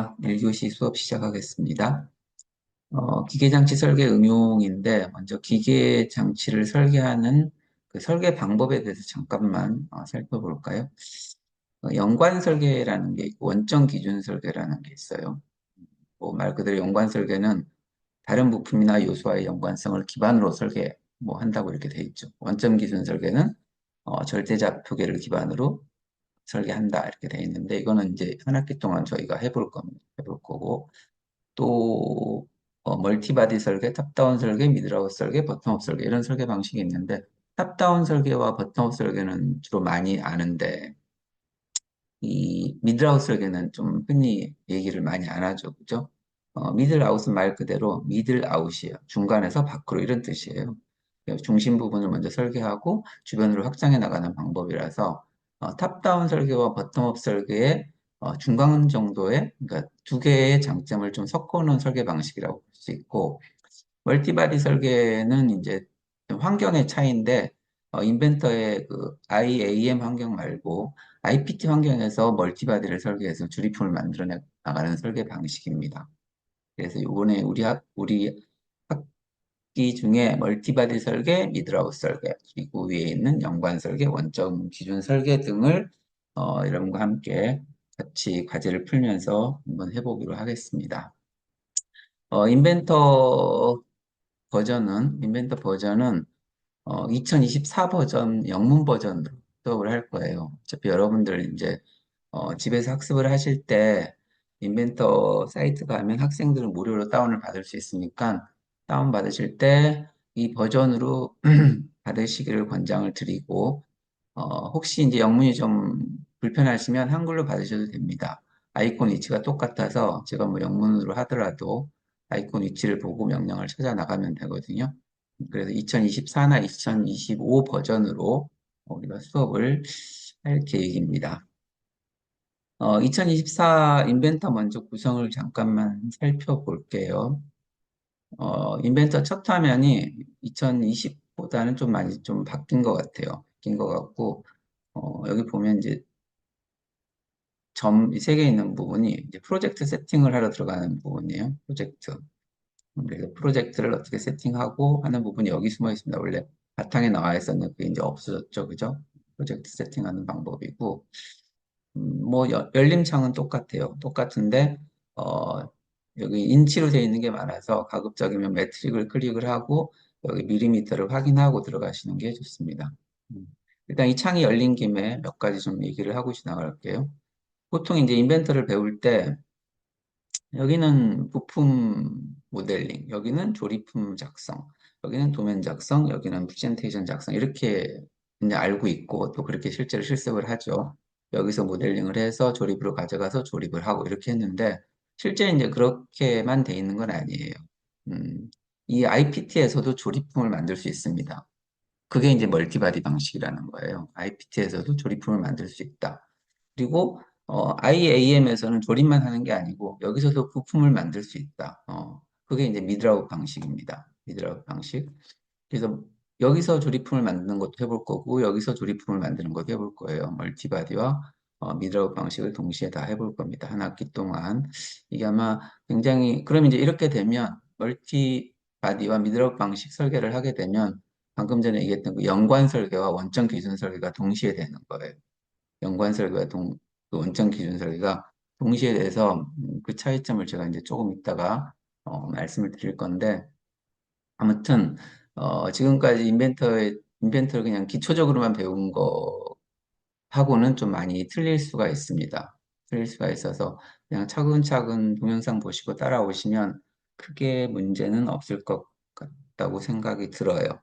자, 1교시 수업 시작하겠습니다. 기계장치 설계 응용인데, 먼저 기계장치를 설계하는 그 설계 방법에 대해서 잠깐만 살펴볼까요? 연관 설계라는 게 있고, 원점 기준 설계라는 게 있어요. 뭐 말 그대로 연관 설계는 다른 부품이나 요소와의 연관성을 기반으로 설계 뭐 한다고 이렇게 돼 있죠. 원점 기준 설계는 절대좌표계를 기반으로 설계한다 이렇게 돼 있는데, 이거는 이제 한 학기 동안 저희가 해볼 겁니다. 해볼 거고, 또 멀티바디 설계, 탑다운 설계, 미드아웃 설계, 버텀업 설계 이런 설계 방식이 있는데, 탑다운 설계와 버텀업 설계는 주로 많이 아는데 이 미드아웃 설계는 좀 흔히 얘기를 많이 안 하죠, 그죠? 미들아웃은 말 그대로 미들아웃이에요. 중간에서 밖으로 이런 뜻이에요. 중심 부분을 먼저 설계하고 주변으로 확장해 나가는 방법이라서 탑다운 설계와 버텀업 설계의 중간 정도의, 그러니까 두 개의 장점을 좀 섞어놓은 설계 방식이라고 볼 수 있고, 멀티바디 설계는 이제 환경의 차이인데, 인벤터의 그 IAM 환경 말고 IPT 환경에서 멀티바디를 설계해서 조리품을 만들어 나가는 설계 방식입니다. 그래서 이번에 우리 학기 중에 멀티바디 설계, 미드아웃 설계, 그리고 위에 있는 연관 설계, 원점 기준 설계 등을 이런 거 함께 같이 과제를 풀면서 한번 해보기로 하겠습니다. 인벤터 버전은 2024 버전 영문 버전으로 수업을 할 거예요. 어차피 여러분들 이제 집에서 학습을 하실 때 인벤터 사이트 가면 학생들은 무료로 다운을 받을 수 있으니까 다운 받으실 때 이 버전으로 받으시기를 권장을 드리고, 혹시 이제 영문이 좀 불편하시면 한글로 받으셔도 됩니다. 아이콘 위치가 똑같아서 제가 뭐 영문으로 하더라도 아이콘 위치를 보고 명령을 찾아 나가면 되거든요. 그래서 2024나 2025 버전으로 우리가 수업을 할 계획입니다. 2024 인벤터 먼저 구성을 잠깐만 살펴볼게요. 인벤터 첫 화면이 2020보다는 좀 많이 좀 바뀐 것 같아요. 바뀐 것 같고, 여기 보면 이제 점, 세 개 있는 부분이 이제 프로젝트 세팅을 하러 들어가는 부분이에요. 프로젝트. 그래서 프로젝트를 어떻게 세팅하고 하는 부분이 여기 숨어 있습니다. 원래 바탕에 나와 있었는데 그게 이제 없어졌죠. 그죠? 프로젝트 세팅하는 방법이고, 뭐 열림창은 똑같아요. 똑같은데 어, 여기 인치로 되어 있는 게 많아서 가급적이면 매트릭을 클릭을 하고 여기 밀리미터를 확인하고 들어가시는 게 좋습니다. 음. 일단 이 창이 열린 김에 몇 가지 좀 얘기를 하고 지나갈게요. 보통 이제 인벤터를 배울 때 여기는 부품 모델링, 여기는 조립품 작성, 여기는 도면 작성, 여기는 프레젠테이션 작성 이렇게 그냥 알고 있고 또 그렇게 실제로 실습을 하죠. 여기서 모델링을 해서 조립으로 가져가서 조립을 하고 이렇게 했는데 실제 이제 그렇게만 돼 있는 건 아니에요. 이 IPT에서도 조립품을 만들 수 있습니다. 그게 이제 멀티바디 방식이라는 거예요. IPT에서도 조립품을 만들 수 있다. 그리고 IAM에서는 조립만 하는 게 아니고 여기서도 부품을 만들 수 있다. 그게 이제 미드라웃 방식입니다. 미드라웃 방식. 그래서 여기서 조립품을 만드는 것도 해볼 거고 여기서 조립품을 만드는 것도 해볼 거예요. 멀티바디와 미드아웃 방식을 동시에 다 해볼 겁니다. 한 학기 동안. 이게 아마 굉장히 그럼 이제 이렇게 되면 멀티바디와 미드아웃 방식 설계를 하게 되면 방금 전에 얘기했던 그 연관 설계와 원점 기준 설계가 동시에 되는 거예요. 연관 설계와 그 원점 기준 설계가 동시에 돼서 그 차이점을 제가 이제 조금 이따가 말씀을 드릴 건데 아무튼 지금까지 인벤터를 그냥 기초적으로만 배운 거하고는 좀 많이 틀릴 수가 있습니다. 틀릴 수가 있어서 그냥 차근차근 동영상 보시고 따라오시면 크게 문제는 없을 것 같다고 생각이 들어요.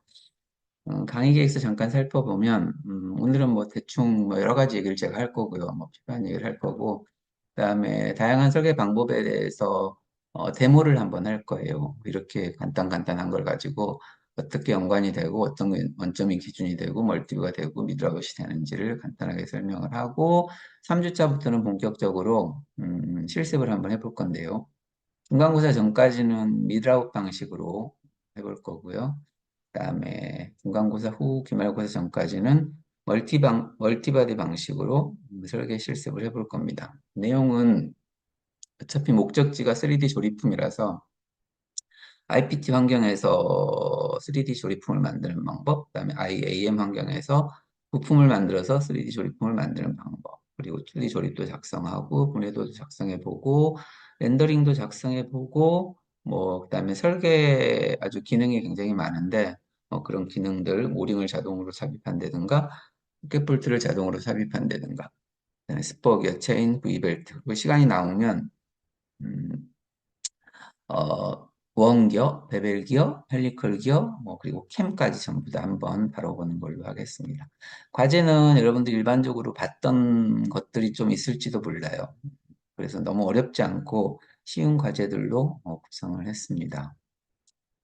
강의 계획서 잠깐 살펴보면 오늘은 뭐 대충 뭐 여러 가지 얘기를 제가 할 거고요. 뭐 필요한 얘기를 할 거고 그다음에 다양한 설계 방법에 대해서 데모를 한번 할 거예요. 이렇게 간단한 걸 가지고 어떻게 연관이 되고 어떤 원점이 기준이 되고 멀티뷰가 되고 미드아웃이 되는지를 간단하게 설명을 하고 3주차부터는 본격적으로 실습을 한번 해볼 건데요. 중간고사 전까지는 미드아웃 방식으로 해볼 거고요. 그다음에 중간고사 후 기말고사 전까지는 멀티바디 방식으로 설계 실습을 해볼 겁니다. 내용은 어차피 목적지가 3D 조립품이라서 IPT 환경에서 3D 조립품을 만드는 방법, 그다음에 IAM 환경에서 부품을 만들어서 3D 조립품을 만드는 방법, 그리고 2D 조립도 작성하고, 분해도도 작성해보고, 렌더링도 작성해보고, 뭐, 그다음에 설계 아주 기능이 굉장히 많은데, 그런 기능들, 모링을 자동으로 삽입한다든가, 캣볼트를 자동으로 삽입한다든가, 그다음에 스포, 기어, 체인, V벨트. 그 시간이 나오면, 음, 원기어, 베벨기어, 헬리컬기어, 뭐, 그리고 캠까지 전부 다 한번 다뤄보는 걸로 하겠습니다. 과제는 여러분들 일반적으로 봤던 것들이 좀 있을지도 몰라요. 그래서 너무 어렵지 않고 쉬운 과제들로 구성을 했습니다.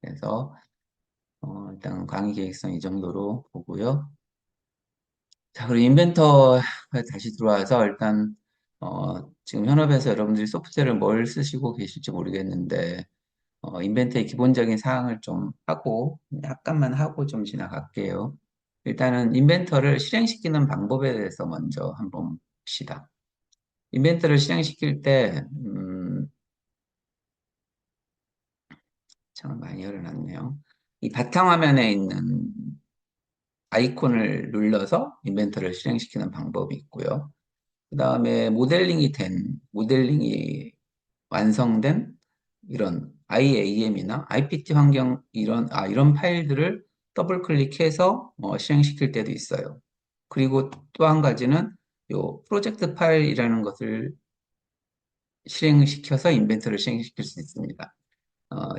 그래서 일단 강의 계획성 이 정도로 보고요. 자, 그리고 인벤터에 다시 들어와서 일단 지금 현업에서 여러분들이 소프트웨어를 뭘 쓰시고 계실지 모르겠는데 인벤트의 기본적인 사항을 좀 하고, 약간만 하고 좀 지나갈게요. 일단은 인벤터를 실행시키는 방법에 대해서 먼저 한번 봅시다. 인벤터를 실행시킬 때, 참 많이 열어놨네요. 이 바탕화면에 있는 아이콘을 눌러서 인벤터를 실행시키는 방법이 있고요. 그 다음에 모델링이 완성된 이런 IAM이나 IPT 환경 이런 파일들을 더블 클릭해서 실행시킬 때도 있어요. 그리고 또 한 가지는 요 프로젝트 파일이라는 것을 실행시켜서 인벤토를 실행시킬 수 있습니다.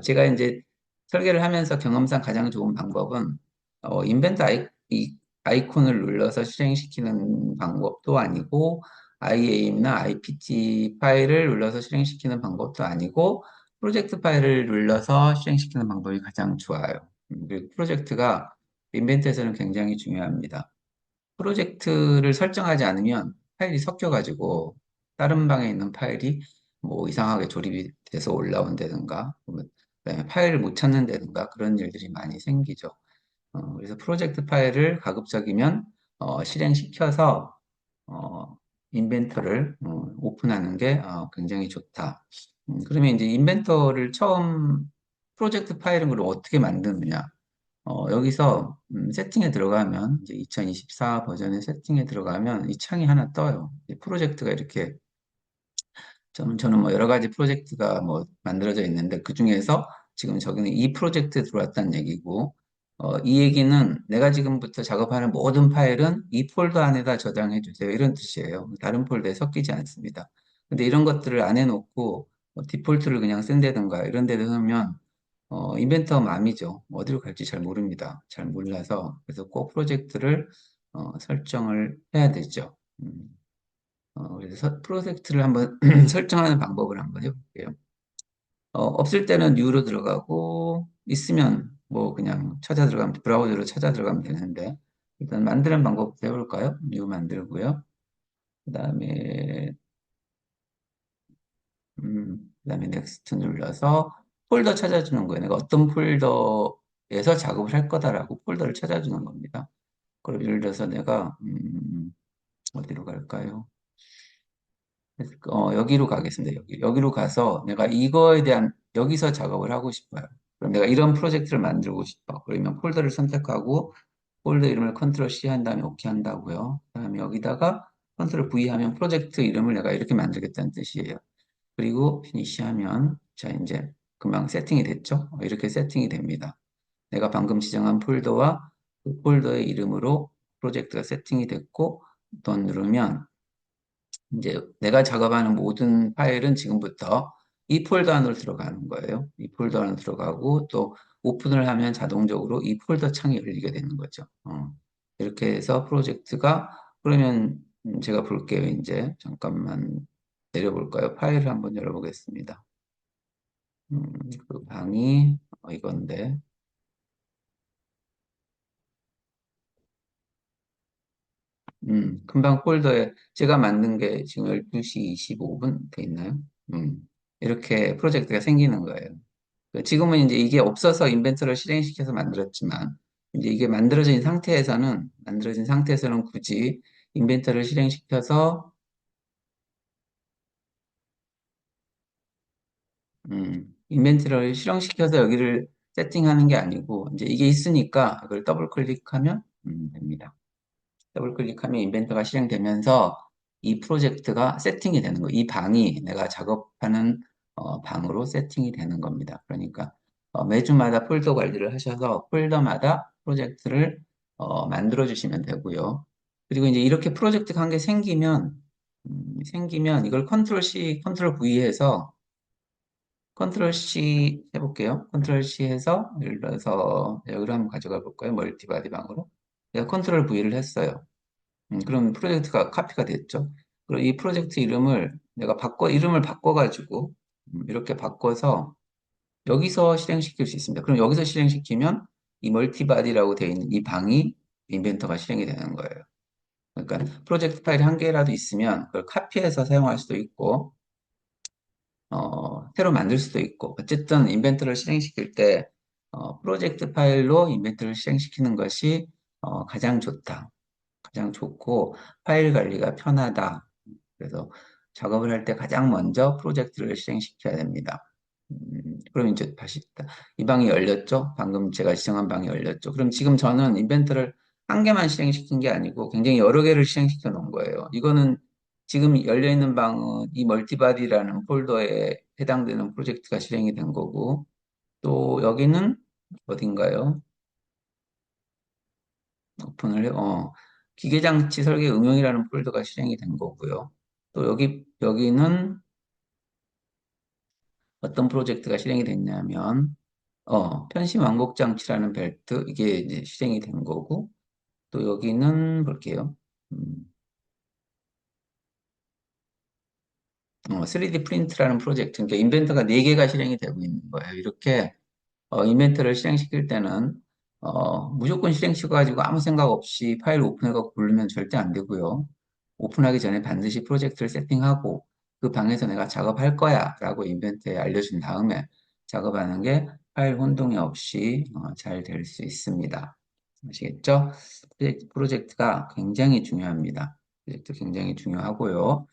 제가 이제 설계를 하면서 경험상 가장 좋은 방법은 인벤트 아이콘을 눌러서 실행시키는 방법도 아니고 IAM이나 IPT 파일을 눌러서 실행시키는 방법도 아니고 프로젝트 파일을 눌러서 실행시키는 방법이 가장 좋아요. 그리고 프로젝트가 인벤트에서는 굉장히 중요합니다. 프로젝트를 설정하지 않으면 파일이 섞여가지고 다른 방에 있는 파일이 뭐 이상하게 조립이 돼서 올라온다든가 그다음에 파일을 못 찾는다든가 그런 일들이 많이 생기죠. 그래서 프로젝트 파일을 가급적이면 실행시켜서 어, 인벤터를 오픈하는 게 굉장히 좋다. 그러면 이제 인벤터를 처음 프로젝트 파일은 그럼 어떻게 만드느냐? 여기서 세팅에 들어가면 이제 2024 버전의 세팅에 들어가면 이 창이 하나 떠요. 이 프로젝트가 이렇게 저는 뭐 여러 가지 프로젝트가 뭐 만들어져 있는데 그 중에서 지금 저기는 이 프로젝트에 들어왔다는 얘기고 이 얘기는 내가 지금부터 작업하는 모든 파일은 이 폴더 안에다 저장해 주세요. 이런 뜻이에요. 다른 폴더에 섞이지 않습니다. 근데 이런 것들을 안 해놓고 디폴트를 그냥 쓴다든가 이런 데를 넣으면 인벤터 맘이죠. 어디로 갈지 잘 모릅니다. 잘 몰라서. 그래서 꼭 프로젝트를 설정을 해야 되죠. 그래서 프로젝트를 한번 설정하는 방법을 한번 해볼게요. 없을 때는 뉴로 들어가고, 있으면 뭐 그냥 브라우저로 찾아 들어가면 되는데, 일단 만드는 방법부터 해볼까요? 뉴 만들고요. 그 다음에, 그다음에 넥스트 눌러서 폴더 찾아주는 거예요. 내가 어떤 폴더에서 작업을 할 거다라고 폴더를 찾아주는 겁니다. 그럼 예를 들어서 내가, 어디로 갈까요? 여기로 가겠습니다. 여기로 가서 내가 이거에 대한, 여기서 작업을 하고 싶어요. 그럼 내가 이런 프로젝트를 만들고 싶어. 그러면 폴더를 선택하고, 폴더 이름을 컨트롤 C 한 다음에 OK 한다고요. 그 다음에 여기다가 컨트롤 V 하면 프로젝트 이름을 내가 이렇게 만들겠다는 뜻이에요. 그리고 피니시 하면, 자, 이제 금방 세팅이 됐죠? 이렇게 세팅이 됩니다. 내가 방금 지정한 폴더와 그 폴더의 이름으로 프로젝트가 세팅이 됐고, 또 누르면 이제 내가 작업하는 모든 파일은 지금부터 이 폴더 안으로 들어가는 거예요. 이 폴더 안으로 들어가고 또 오픈을 하면 자동적으로 이 폴더 창이 열리게 되는 거죠. 이렇게 해서 프로젝트가 그러면 제가 볼게요. 이제 잠깐만 내려볼까요? 파일을 한번 열어보겠습니다. 그 방이 이건데 금방 폴더에 제가 만든 게 지금 12시 25분 돼 있나요? 음, 이렇게 프로젝트가 생기는 거예요. 지금은 이제 이게 없어서 인벤토를 실행시켜서 만들었지만, 이제 이게 만들어진 상태에서는 굳이 인벤토를 실행시켜서 인벤트를 실행시켜서 여기를 세팅하는 게 아니고, 이제 이게 있으니까 이걸 더블 클릭하면 됩니다. 더블 클릭하면 인벤터가 실행되면서 이 프로젝트가 세팅이 되는 거예요. 이 방이 내가 작업하는 방으로 세팅이 되는 겁니다. 그러니까 매주마다 폴더 관리를 하셔서 폴더마다 프로젝트를 만들어 주시면 되고요. 그리고 이제 이렇게 프로젝트가 한 개 생기면 이걸 컨트롤 C, 컨트롤 V 해서 컨트롤 C 해볼게요. 컨트롤 C 해서 예를 들어서 여기로 한번 가져가 볼까요? 멀티바디 방으로. 제가 컨트롤 V를 했어요. 그럼 프로젝트가 카피가 됐죠. 그리고 이 프로젝트 이름을 바꿔가지고, 이렇게 바꿔서 여기서 실행시킬 수 있습니다. 그럼 여기서 실행시키면 이 멀티바디라고 되어 있는 이 방이 인벤터가 실행이 되는 거예요. 그러니까 프로젝트 파일이 한 개라도 있으면 그걸 카피해서 사용할 수도 있고, 새로 만들 수도 있고, 어쨌든 인벤트를 실행시킬 때, 프로젝트 파일로 인벤트를 실행시키는 것이 가장 좋다. 가장 좋고 파일 관리가 편하다. 그래서 작업을 할 때 가장 먼저 프로젝트를 실행시켜야 됩니다. 그럼 이제 다시 이 방이 열렸죠? 방금 제가 지정한 방이 열렸죠? 그럼 지금 저는 이벤트를 한 개만 실행시킨 게 아니고 굉장히 여러 개를 실행시켜 놓은 거예요. 이거는 지금 열려 있는 방은 이 멀티바디라는 폴더에 해당되는 프로젝트가 실행이 된 거고 또 여기는 어딘가요? 오픈을 해, 기계장치 설계 응용이라는 폴더가 실행이 된 거고요. 또 여기는 어떤 프로젝트가 실행이 됐냐면, 편심 완곡 장치라는 벨트, 이게 이제 실행이 된 거고, 또 여기는 볼게요. 음, 3D 프린트라는 프로젝트, 그러니까 인벤터가 4개가 실행이 되고 있는 거예요. 이렇게 이벤트를 실행시킬 때는 무조건 실행시켜가지고 아무 생각 없이 파일 오픈해갖고 부르면 절대 안 되고요. 오픈하기 전에 반드시 프로젝트를 세팅하고 그 방에서 내가 작업할 거야 라고 인벤트에 알려준 다음에 작업하는 게 파일 혼동이 없이 잘 될 수 있습니다. 아시겠죠? 프로젝트가 굉장히 중요합니다. 프로젝트 굉장히 중요하고요.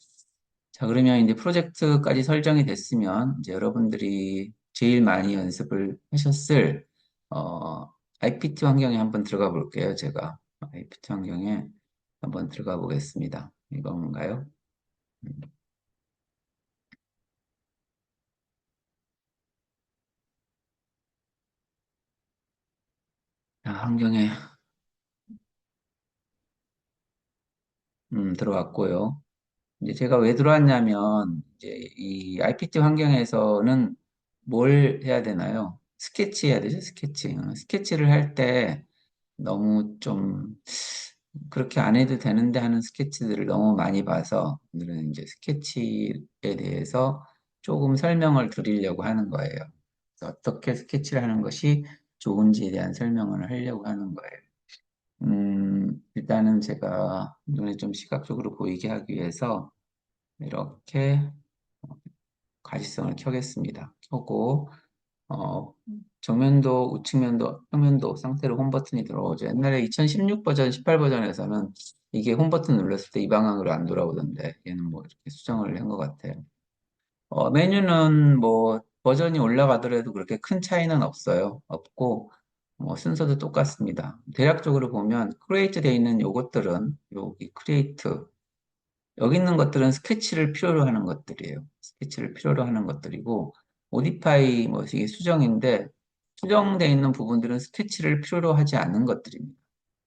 자, 그러면 이제 프로젝트까지 설정이 됐으면 이제 여러분들이 제일 많이 연습을 하셨을 IPT 환경에 한번 들어가 볼게요. 제가 IPT 환경에 한번 들어가 보겠습니다. 이건가요? 음, 자, 환경에 들어왔고요. 이제 제가 왜 들어왔냐면 이제 이 IPT 환경에서는 뭘 해야 되나요? 스케치 해야 되죠, 스케치. 스케치를 할 때 너무 좀 그렇게 안 해도 되는데 하는 스케치들을 너무 많이 봐서 오늘은 이제 스케치에 대해서 조금 설명을 드리려고 하는 거예요. 그래서 어떻게 스케치를 하는 것이 좋은지에 대한 설명을 하려고 하는 거예요. 일단은 제가 눈에 좀 시각적으로 보이게 하기 위해서 이렇게 가시성을 켜겠습니다. 켜고 어, 정면도, 우측면도, 평면도 상태로 홈 버튼이 들어오죠. 옛날에 2016 버전, 18 버전에서는 이게 홈 버튼 눌렀을 때 이 방향으로 안 돌아오던데 얘는 뭐 이렇게 수정을 한 것 같아요. 메뉴는 뭐 버전이 올라가더라도 그렇게 큰 차이는 없어요. 없고 뭐 순서도 똑같습니다. 대략적으로 보면 크리에이트 되어 있는 요것들은 여기 크리에이트 여기 있는 것들은 스케치를 필요로 하는 것들이에요. 스케치를 필요로 하는 것들이고, 모디파이, 뭐, 이게 수정인데, 수정되어 있는 부분들은 스케치를 필요로 하지 않는 것들입니다.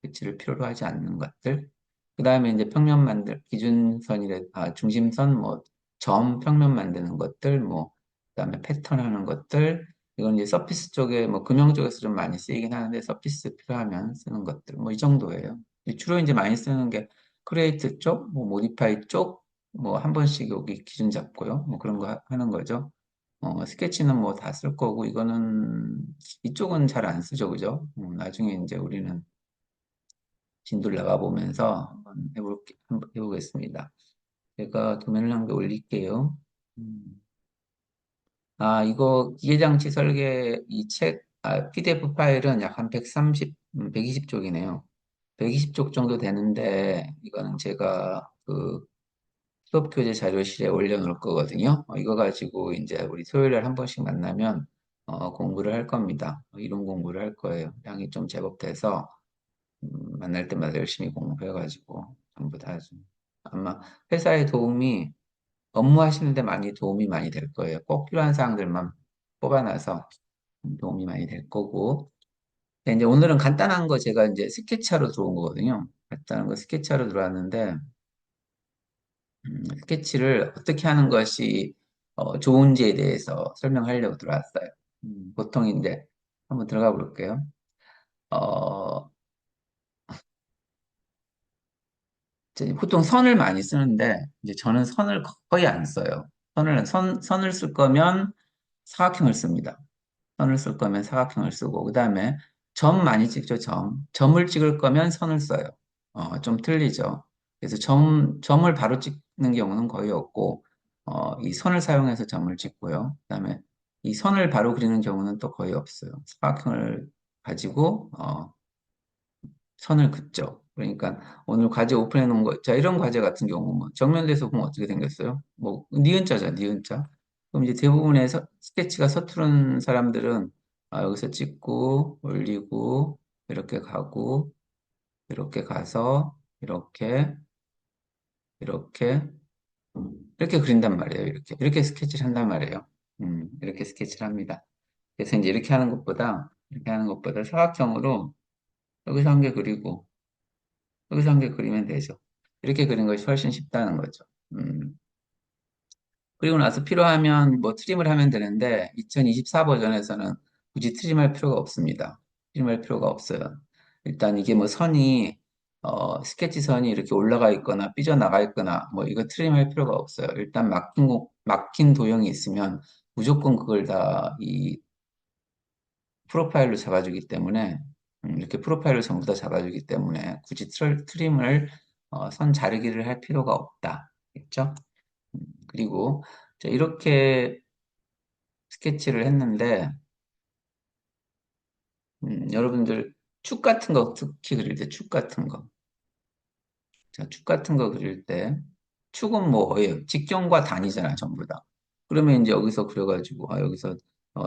스케치를 필요로 하지 않는 것들. 그 다음에 이제 중심선, 뭐, 점 평면 만드는 것들, 뭐, 그 다음에 패턴 하는 것들, 이건 이제 서피스 쪽에, 뭐, 금형 쪽에서 좀 많이 쓰이긴 하는데, 서피스 필요하면 쓰는 것들, 뭐, 이 정도예요. 주로 이제 많이 쓰는 게 크리에이트 쪽, 뭐, 모디파이 쪽, 뭐, 한 번씩 여기 기준 잡고요. 뭐, 그런 거 하는 거죠. 스케치는 뭐 다 쓸 거고, 이쪽은 잘 안 쓰죠, 그죠? 나중에 이제 우리는 진도를 나가보면서 한번 해보겠습니다. 제가 도면을 한 개 올릴게요. 음. 이거 기계장치 설계 PDF 파일은 약 한 130, 120쪽이네요. 120쪽 정도 되는데, 이거는 제가 수업 교재 자료실에 올려놓을 거거든요. 이거 가지고 이제 우리 토요일에 한 번씩 만나면 공부를 할 겁니다. 이론 공부를 할 거예요. 양이 좀 제법 돼서 만날 때마다 열심히 공부해가지고 전부 다 좀 아마 회사에 도움이 업무하시는데 많이 도움이 많이 될 거예요. 꼭 필요한 사항들만 뽑아놔서 도움이 많이 될 거고. 근데 이제 오늘은 간단한 거 제가 이제 스케치하러 들어온 거거든요. 간단한 거 스케치하러 들어왔는데 스케치를 어떻게 하는 것이 좋은지에 대해서 설명하려고 들어왔어요. 보통 이제 한번 들어가 볼게요. 어, 이제 보통 선을 많이 쓰는데 이제 저는 선을 거의 안 써요. 선을 쓸 거면 사각형을 씁니다. 선을 쓸 거면 사각형을 쓰고 그다음에 점 많이 찍죠. 점을 찍을 거면 선을 써요. 좀 틀리죠. 그래서 점을 바로 찍는 경우는 거의 없고 이 선을 사용해서 점을 찍고요. 그다음에 이 선을 바로 그리는 경우는 또 거의 없어요. 사각형을 가지고 선을 긋죠. 그러니까 오늘 과제 오픈해 놓은 거, 자, 이런 과제 같은 경우 뭐 정면대에서 보면 어떻게 생겼어요? 뭐 니은자죠, 니은자. 그럼 이제 대부분의 스케치가 서투른 사람들은 여기서 찍고 올리고 이렇게 가고 이렇게 가서 이렇게 이렇게 그린단 말이에요. 이렇게 스케치를 한단 말이에요. 이렇게 스케치를 합니다. 그래서 이제 이렇게 하는 것보다 사각형으로 여기서 한 개 그리고 여기서 한 개 그리면 되죠. 이렇게 그리는 것이 훨씬 쉽다는 거죠. 그리고 나서 필요하면 뭐 트림을 하면 되는데 2024 버전에서는 굳이 트림할 필요가 없습니다. 트림할 필요가 없어요. 일단 이게 뭐 선이 스케치 선이 이렇게 올라가 있거나 삐져나가 있거나 뭐 이거 트림할 필요가 없어요. 일단 막힌 도형이 있으면 무조건 그걸 다 이 프로파일로 잡아주기 때문에 이렇게 프로파일을 전부 다 잡아주기 때문에 굳이 트림을 선 자르기를 할 필요가 없다. 겠죠? 그리고 자, 이렇게 스케치를 했는데 여러분들 축 같은 거 특히 그릴 때 축 같은 거. 자, 축 같은 거 그릴 때 축은 뭐예요? 직경과 단위잖아, 전부 다. 그러면 이제 여기서 그려가지고 여기서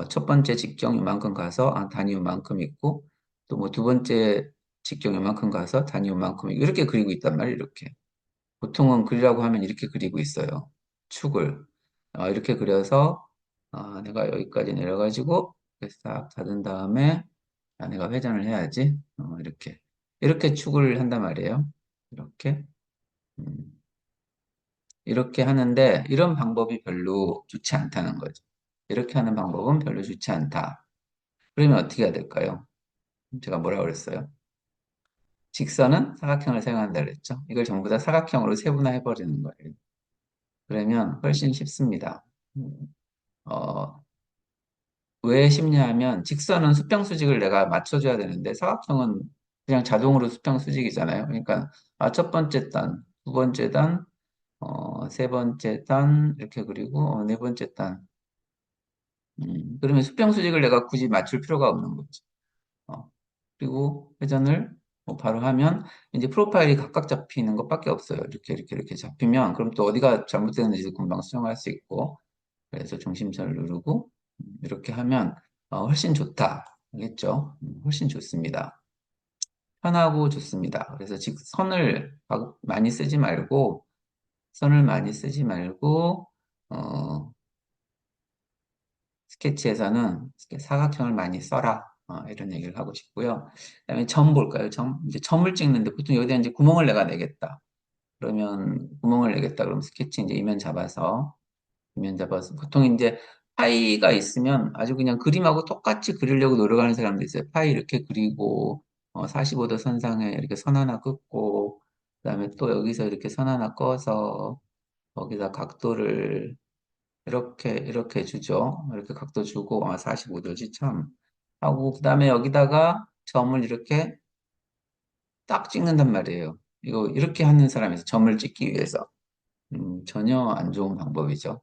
첫 번째 직경 이만큼 가서 단위 이만큼 있고 또 뭐 두 번째 직경 이만큼 가서 단위 이만큼 있고 이렇게 그리고 있단 말이에요, 이렇게. 보통은 그리라고 하면 이렇게 그리고 있어요. 축을. 이렇게 그려서 내가 여기까지 내려가지고 이렇게 싹 닫은 다음에 내가 회전을 해야지. 이렇게. 이렇게 축을 한단 말이에요. 이렇게. 음, 이렇게 하는데 이런 방법이 별로 좋지 않다는 거죠. 이렇게 하는 방법은 별로 좋지 않다. 그러면 어떻게 해야 될까요? 제가 뭐라 그랬어요? 직선은 사각형을 사용한다 그랬죠. 이걸 전부 다 사각형으로 세분화해 버리는 거예요. 그러면 훨씬 쉽습니다. 음, 어, 왜 쉽냐 하면 직선은 수평 수직을 내가 맞춰줘야 되는데 사각형은 그냥 자동으로 수평 수직이잖아요. 그러니까 첫 번째 단, 두 번째 단, 세 번째 단 이렇게 그리고 네 번째 단. 그러면 수평 수직을 내가 굳이 맞출 필요가 없는 거지. 어, 그리고 회전을 뭐 바로 하면 이제 프로파일이 각각 잡히는 것밖에 없어요. 이렇게 잡히면 그럼 또 어디가 잘못되는지 금방 수정할 수 있고 그래서 중심선을 누르고 이렇게 하면 훨씬 좋다. 알겠죠? 훨씬 좋습니다. 편하고 좋습니다. 그래서 즉 선을 많이 쓰지 말고 어, 스케치에서는 사각형을 많이 써라. 이런 얘기를 하고 싶고요. 그다음에 점 볼까요? 이제 점을 찍는데 보통 여기다 이제 구멍을 내가 내겠다. 그러면 구멍을 내겠다. 그럼 스케치 이제 이면 잡아서 보통 이제 파이가 있으면 아주 그냥 그림하고 똑같이 그리려고 노력하는 사람도 있어요. 파이 이렇게 그리고 45도 선상에 이렇게 선 하나 긋고 그다음에 또 여기서 이렇게 선 하나 꺼서 거기다 각도를 이렇게 주죠. 이렇게 각도 주고 45도지 참 하고 그다음에 여기다가 점을 이렇게 딱 찍는단 말이에요. 이거 이렇게 하는 사람이 있어요. 점을 찍기 위해서. 전혀 안 좋은 방법이죠.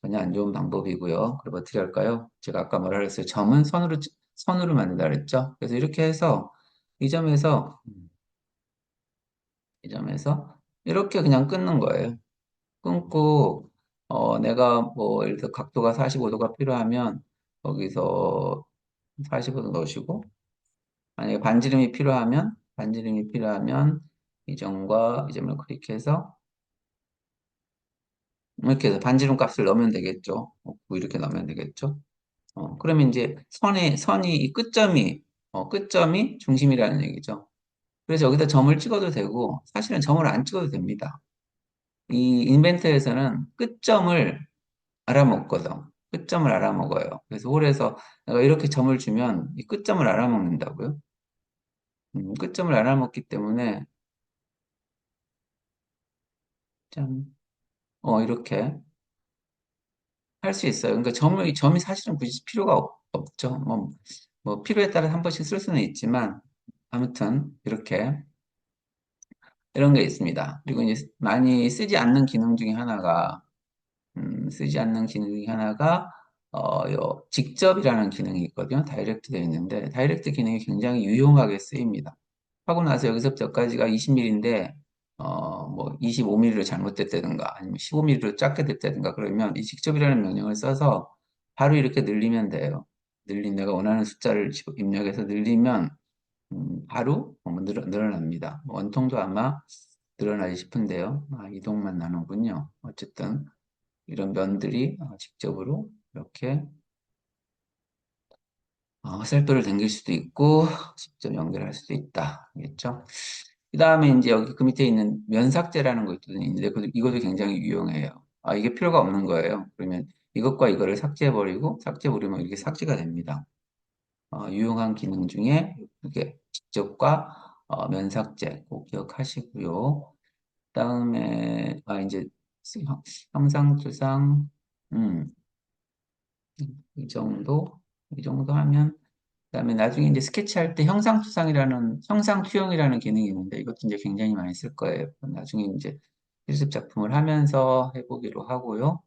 전혀 안 좋은 방법이고요. 그리고 어떻게 할까요? 제가 아까 뭐라 그랬어요? 점은 선으로 만든다 그랬죠? 그래서 이렇게 해서 이 점에서 이 점에서 이렇게 그냥 끊는 거예요. 끊고, 내가 뭐, 예를 들어 각도가 45도가 필요하면, 거기서 45도 넣으시고, 만약에 반지름이 필요하면, 이 점과 이 점을 클릭해서, 이렇게 해서 반지름 값을 넣으면 되겠죠. 뭐 이렇게 넣으면 되겠죠. 그러면 이제 선이, 이 끝점이 중심이라는 얘기죠. 그래서 여기다 점을 찍어도 되고, 사실은 점을 안 찍어도 됩니다. 이 인벤터에서는 끝점을 알아먹거든. 끝점을 알아먹어요. 그래서 홀에서 내가 이렇게 점을 주면 이 끝점을 알아먹는다고요. 끝점을 알아먹기 때문에, 참, 이렇게 할 수 있어요. 그러니까 점이 사실은 굳이 필요가 없죠. 뭐, 필요에 따라 한 번씩 쓸 수는 있지만, 아무튼, 이런 게 있습니다. 그리고 이제 많이 쓰지 않는 기능 중에 하나가, 직접이라는 기능이 있거든요. 다이렉트 되어 있는데, 다이렉트 기능이 굉장히 유용하게 쓰입니다. 하고 나서 여기서부터 여기까지가 20mm인데, 뭐, 25mm로 잘못됐다든가, 아니면 15mm로 작게 됐다든가, 그러면 이 직접이라는 명령을 써서 바로 이렇게 늘리면 돼요. 내가 원하는 숫자를 입력해서 늘리면, 바로 늘어납니다. 원통도 아마 늘어나지 싶은데요. 이동만 나는군요. 어쨌든, 이런 면들이 직접으로 이렇게 셀도를 당길 수도 있고 직접 연결할 수도 있다. 알겠죠? 그 다음에 이제 여기 그 밑에 있는 면삭제라는 거 있는데 이것도 굉장히 유용해요. 이게 필요가 없는 거예요. 그러면 이것과 이거를 삭제해버리면 이렇게 삭제가 됩니다. 유용한 기능 중에 이게 직접과 면삭제 꼭 기억하시고요. 그다음에 이제 형상투상 음, 이 정도, 이 정도 하면, 그다음에 나중에 이제 스케치할 때 형상투영이라는 기능이 있는데 이것도 이제 굉장히 많이 쓸 거예요. 나중에 이제 실습 작품을 하면서 해보기로 하고요.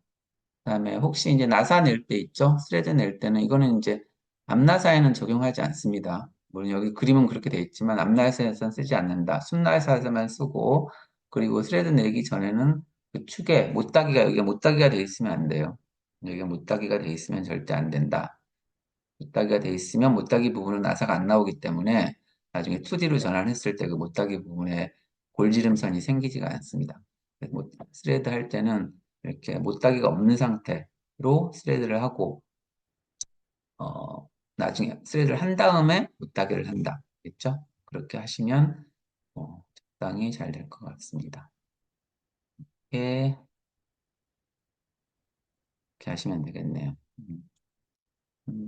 그다음에 혹시 이제 나사 낼 때 있죠? 스레드 낼 때는 이거는 이제 앞나사에는 적용하지 않습니다. 물론 여기 그림은 그렇게 돼 있지만 앞나사에서는 쓰지 않는다. 순나사에서만 쓰고 그리고 스레드 내기 전에는 그 축에 여기가 못따기가 돼 있으면 안 돼요. 여기가 못따기가 돼 있으면 절대 안 된다. 못따기가 돼 있으면 못따기 부분은 나사가 안 나오기 때문에 나중에 2D로 전환했을 때 그 못따기 부분에 골지름선이 생기지가 않습니다. 스레드 할 때는 이렇게 못따기가 없는 상태로 스레드를 하고 나중에 스레드를 한 다음에 못따기를 한다. 그렇죠? 그렇게 하시면 적당히 잘 될 것 같습니다. 이렇게, 이렇게 하시면 되겠네요.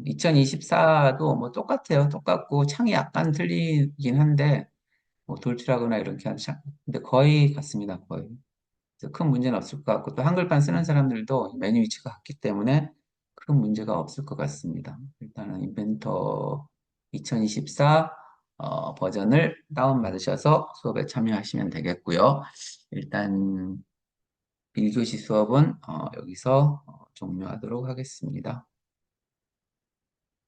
2024도 뭐 똑같아요. 똑같고 창이 약간 틀리긴 한데 뭐 돌출하거나 이렇게 근데 거의 같습니다. 거의. 그래서 큰 문제는 없을 것 같고 또 한글판 쓰는 사람들도 메뉴 위치가 같기 때문에 큰 문제가 없을 것 같습니다. 일단은 인벤터 2024 버전을 다운받으셔서 수업에 참여하시면 되겠고요. 일단 1교시 수업은 여기서 종료하도록 하겠습니다.